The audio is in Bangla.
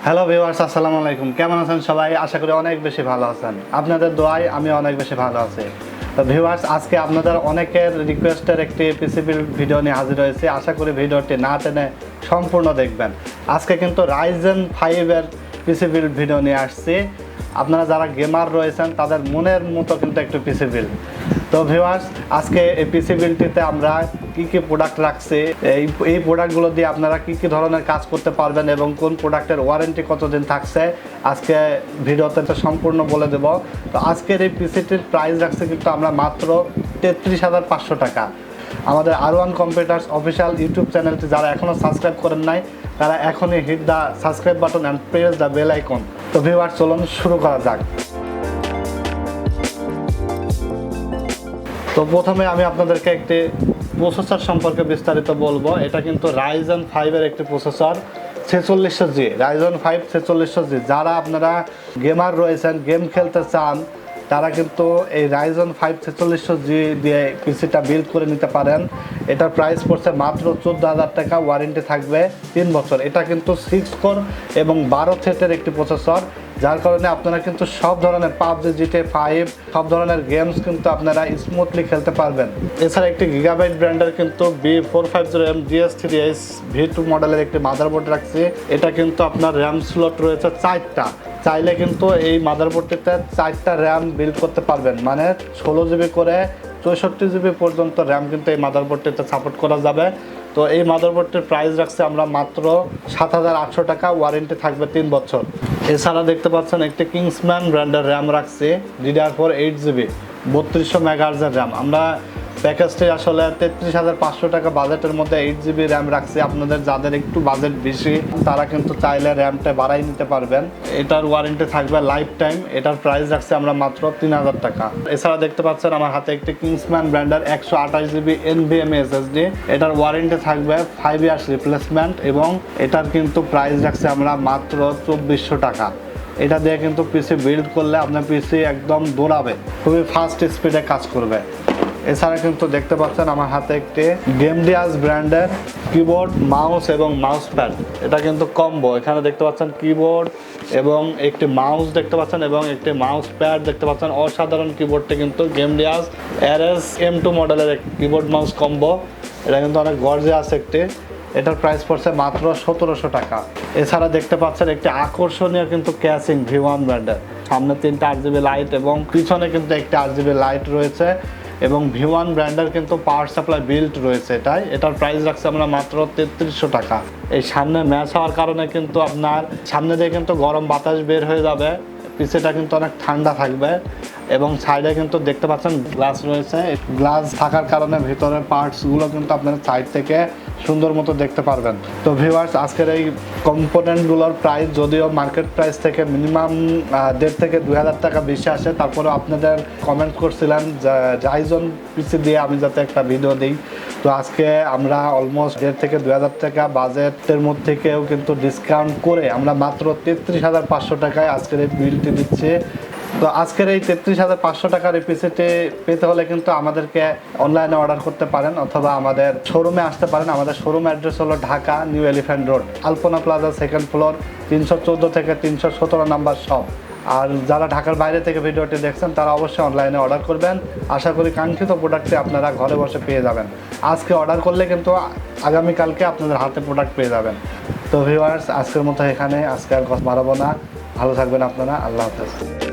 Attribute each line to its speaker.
Speaker 1: হ্যালো ভিউয়ার্স, আসসালামু আলাইকুম। কেমন আছেন সবাই? আশা করি অনেক বেশি ভালো আছেন। আপনাদের দোয়ায় আমি অনেক বেশি ভালো আছি। তো ভিউয়ার্স, আজকে আপনাদের অনেকের রিকোয়েস্টের একটি পিসি বিল্ড ভিডিও নিয়ে হাজির হয়েছি। আশা করি ভিডিওটি না টেনে সম্পূর্ণ দেখবেন। আজকে কিন্তু রাইজেন 5-এর পিসি বিল্ড ভিডিও নিয়ে আসছি। আপনারা যারা গেমার রয়েছেন তাদের মনের মতো কিন্তু একটু পিসি বিল্ড। তো ভিউয়ার্স, আজকে এই পিসি বিল্ডটিতে আমরা কি কি প্রোডাক্ট রাখছি, এই প্রোডাক্টগুলো দিয়ে আপনারা কি কি ধরনের কাজ করতে পারবেন এবং কোন প্রোডাক্টের ওয়ারেন্টি কতদিন থাকছে আজকে ভিডিওতে সম্পূর্ণ বলে দেব। তো আজকের এই পিসিটির প্রাইস রাখছে কিন্তু আমরা মাত্র 33,500 টাকা। আমাদের R1 কম্পিউটার্স অফিসিয়াল ইউটিউব চ্যানেলটি যারা এখনও সাবস্ক্রাইব করেন নাই তারা এখনই hit the subscribe button and press the bell icon. তো ভিউয়ার্স, চলুন শুরু করা যাক। তো প্রথমে আমি আপনাদেরকে একটি প্রসেসর সম্পর্কে বিস্তারিত বলবো। এটা কিন্তু রাইজেন 5-এর একটি প্রসেসর, 4600G, রাইজেন 5 4600G। যারা আপনারা গেমার রয়েছেন, গেম খেলতে চান, তারা কিন্তু এই রাইজেন 5 4600G দিয়ে পিসিটা বিল্ড করে নিতে পারেন। এটার প্রাইস পড়ছে মাত্র 14,000 টাকা, ওয়ারেন্টি থাকবে 3 বছর। এটা কিন্তু 6 কোর এবং 12 থ্রেডের একটি প্রসেসর, যার কারণে আপনারা কিন্তু সব ধরনের PUBG, GTA 5 সব ধরনের গেমস কিন্তু আপনারা স্মুথলি খেলতে পারবেন। এছাড়া একটি গিগাবাইট ব্র্যান্ডের কিন্তু B450M GS3S V2 মডেলের একটি মাদারবোর্ড রাখছি। এটা কিন্তু আপনার র্যাম স্লট রয়েছে 4টা। চাইলে কিন্তু এই মাদারবোর্ডটিতে 4টা র্যাম বিল্ড করতে পারবেন, মানে 16GB করে 64GB পর্যন্ত র্যাম কিন্তু এই মাদারবোর্ডটিতে সাপোর্ট করা যাবে। তো এই মাদারবোর্ডটির প্রাইস রাখছে আমরা মাত্র 7,800 টাকা, ওয়ারেন্টি থাকবে 3 বছর। এছাড়া দেখতে পাচ্ছেন একটি কিংসম্যান ব্র্যান্ডের র্যাম রাখছি, DDR4 8GB 3200 মেগাহার্জের র্যাম। আমরা প্যাকেজটি আসলে 33,500 টাকা বাজেটের মধ্যে 8GB র্যাম রাখছি। আপনাদের যাদের একটু বাজেট বেশি তারা কিন্তু চাইলে র্যামটা বাড়াই নিতে পারবেন। এটার ওয়ারেন্টি থাকবে লাইফ টাইম। এটার প্রাইস রাখছি আমরা মাত্র 3,000 টাকা। এছাড়া দেখতে পাচ্ছেন আমার হাতে একটি কিংসম্যান ব্র্যান্ডের 128GB NVMe SSD। এটার ওয়ারেন্টি থাকবে 5 ইয়ার্স রিপ্লেসমেন্ট এবং এটার কিন্তু প্রাইস রাখছি আমরা মাত্র 2,400 টাকা। এটা দিয়ে কিন্তু পিসি বিল্ড করলে আপনার পিসি একদম দৌড়াবে, খুবই ফাস্ট স্পিডে কাজ করবে। এছাড়া কিন্তু দেখতে পাচ্ছেন আমার হাতে একটি Gamdias ব্র্যান্ডের কিবোর্ড, মাউস এবং মাউস প্যাড। এটা কিন্তু কম্বো। এখানে দেখতে পাচ্ছেন কিবোর্ড এবং একটি মাউস দেখতে পাচ্ছেন এবং একটি মাউস প্যাড দেখতে পাচ্ছেন। অসাধারণ কিবোর্ডটি কিন্তু Gamdias RS M2 মডেলের কিবোর্ড মাউস কম্বো। এটা কিন্তু অনেক গর্জিয়াস একটি। এটার প্রাইস পড়ছে মাত্র 1,700 টাকা। এছাড়া দেখতে পাচ্ছেন একটি আকর্ষণীয় কিন্তু ক্যাসিং V1 ব্র্যান্ডের, সামনে 3টা 8GB লাইট এবং পিছনে কিন্তু একটি 8GB লাইট রয়েছে এবং V1 ব্র্যান্ডের কিন্তু পাওয়ার সাপ্লাই বিল্ট রয়েছে। এটার প্রাইস রাখছে আমরা মাত্র 3300 টাকা। এই সামনে ম্যাচ হওয়ার কারণে কিন্তু আপনার সামনে দিয়ে কিন্তু গরম বাতাস বের হয়ে যাবে, পিসিটা কিন্তু অনেক ঠান্ডা থাকবে এবং সাইডে কিন্তু দেখতে পাচ্ছেন গ্লাস রয়েছে। গ্লাস থাকার কারণে ভিতরের পার্টসগুলো কিন্তু আপনারা সাইড থেকে সুন্দর মতো দেখতে পারবেন। তো ভিউয়ার্স, আজকের এই কম্পোনেন্টগুলোর প্রাইস যদিও মার্কেট প্রাইস থেকে মিনিমাম 1,500 থেকে 2,000 টাকা বেশি আসে, তারপরে আপনাদের কমেন্ট করছিলেন রাইজন পিসি দিয়ে আমি যাতে একটা ভিডিও দিই। তো আজকে আমরা অলমোস্ট 1,500 থেকে 2,000 টাকা বাজেটের মধ্যে থেকেও কিন্তু ডিসকাউন্ট করে আমরা মাত্র 33,500 টাকায় আজকের এই বিলটি দিচ্ছি। তো আজকের এই 33,500 টাকার এই পিসিটি পেতে হলে কিন্তু আমাদেরকে অনলাইনে অর্ডার করতে পারেন অথবা আমাদের শোরুমে আসতে পারেন। আমাদের শোরুম অ্যাড্রেস হলো ঢাকা নিউ এলিফ্যান্ট রোড, আলপনা প্লাজা, 2nd ফ্লোর, 314 থেকে 317 নাম্বার শপ। আর যারা ঢাকার বাইরে থেকে ভিডিওটি দেখছেন তারা অবশ্যই অনলাইনে অর্ডার করবেন। আশা করি কাঙ্ক্ষিত প্রোডাক্টটি আপনারা ঘরে বসে পেয়ে যাবেন। আজকে অর্ডার করলে কিন্তু আগামীকালকে আপনাদের হাতে প্রোডাক্ট পেয়ে যাবেন। তো ভিউয়ার্স, আজকের মতো এখানে, আজকে আর কথা বাড়াবো না। ভালো থাকবেন আপনারা। আল্লাহ হাফেজ।